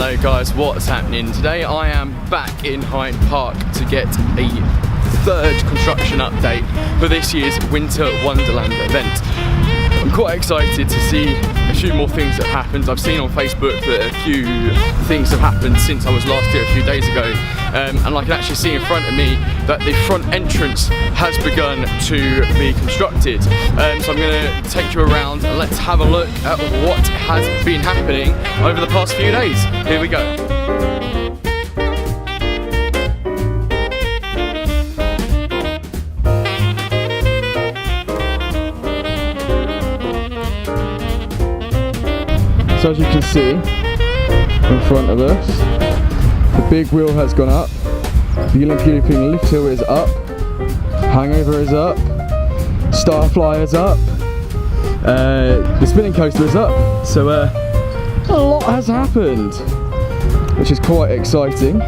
Hello guys, what's happening? Today I am back in Hyde Park to get a third construction update for this year's Winter Wonderland event. I'm quite excited to see a few more things that have happened. I've seen on Facebook that a few things have happened since I was last here a few days ago, and I can actually see in front of me that the front entrance has begun to be constructed. So I'm going to take you around and let's have a look at what has been happening over the past few days. Here we go. So as you can see in front of us, the big wheel has gone up, the Olympia Looping lift hill is up, hangover is up, Starfly is up, the spinning coaster is up, so a lot has happened, which is quite exciting.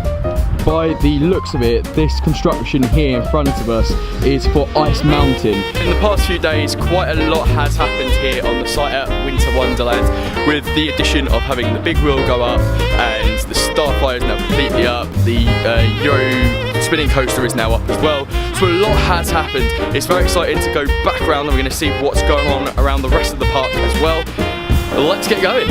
By the looks of it, this construction here in front of us is for Ice Mountain. In the past few days, quite a lot has happened here on the site at Winter Wonderland, with the addition of having the big wheel go up and the Starfly is now completely up, the Euro spinning coaster is now up as well. So a lot has happened. It's very exciting to go back around and we're going to see what's going on around the rest of the park as well. Let's get going.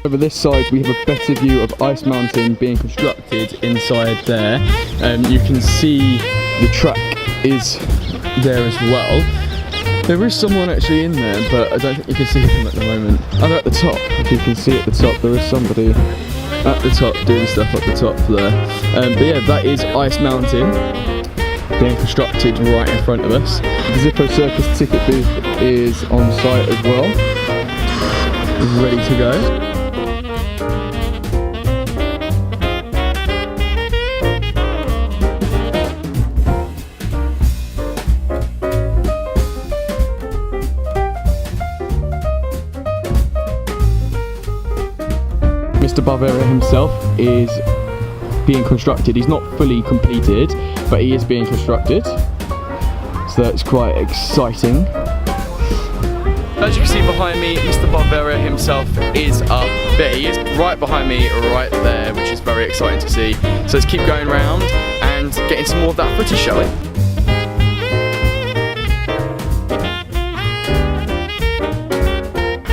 Over this side we have a better view of Ice Mountain being constructed inside there. You can see the track is there as well. There is someone actually in there, but I don't think you can see them at the moment. Oh, they're at the top. If you can see at the top, there is somebody at the top doing stuff at the top there. But yeah, that is Ice Mountain being constructed right in front of us. The Zippo Circus ticket booth is on site as well, ready to go. Mr. Barbera himself is being constructed. He's not fully completed, but he is being constructed. So that's quite exciting. As you can see behind me, Mr. Barbera himself is up there. He is right behind me, right there, which is very exciting to see. So let's keep going around and getting some more of that footage, shall we?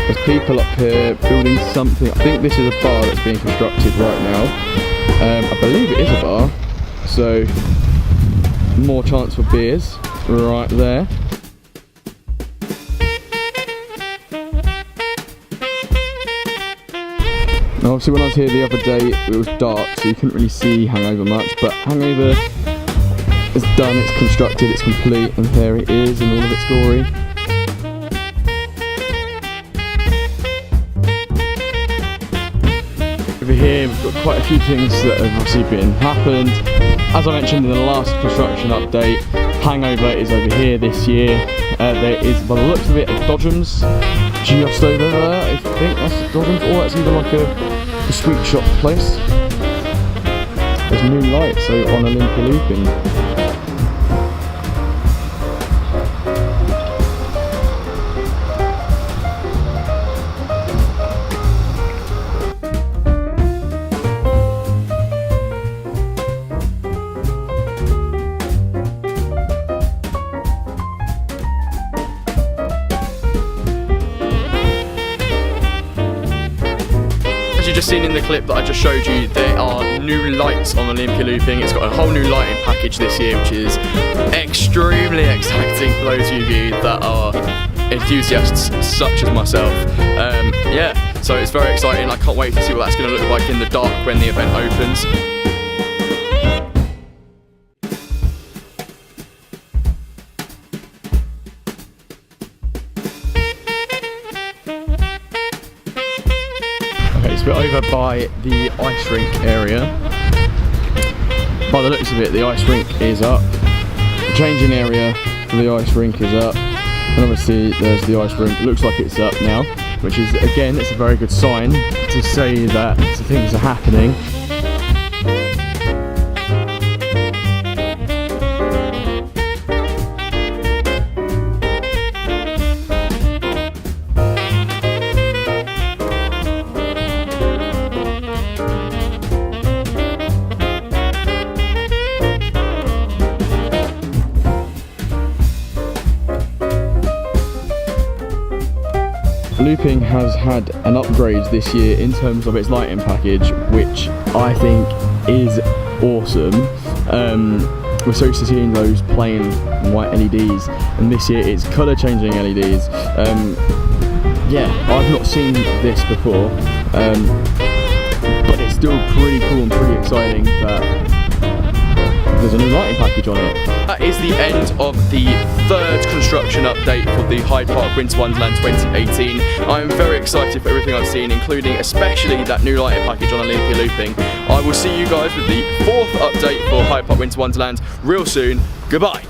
There's people up here building something. I think this is a bar that's being constructed right now. I believe it is a bar, so more chance for beers right there. Now obviously when I was here the other day it was dark, so you couldn't really see Hangover much, but Hangover is done, it's constructed, it's complete, and there it is in all of its glory. Over here we've got quite a few things that have obviously happened. As I mentioned in the last construction update, Hangover is over here this year. There is, by the looks of it, a Dodgems just over there. I think that's a Dodgems, or that's either like a sweet shop place. There's new lights on Olympia Looping. As you just seen in the clip that I just showed you, there are new lights on Olympia Looping. It's got a whole new lighting package this year, which is extremely exciting for those of you that are enthusiasts such as myself. Yeah, so it's very exciting. I can't wait to see what that's going to look like in the dark when the event opens. We're over by the ice rink area. By the looks of it, the ice rink is up. The changing area for the ice rink is up. And obviously there's the ice rink. It looks like it's up now, which is, again, it's a very good sign to say that things are happening. Looping has had an upgrade this year in terms of its lighting package, which I think is awesome. We're so used to seeing those plain white LEDs, and this year it's colour changing LEDs. Yeah, I've not seen this before, but it's still pretty cool and pretty exciting that there's a new lighting package on it. That is the end of the third construction update for the Hyde Park Winter Wonderland 2018. I'm very excited for everything I've seen, including especially that new lighting package on Olympia Looping. I will see you guys with the fourth update for Hyde Park Winter Wonderland real soon. Goodbye.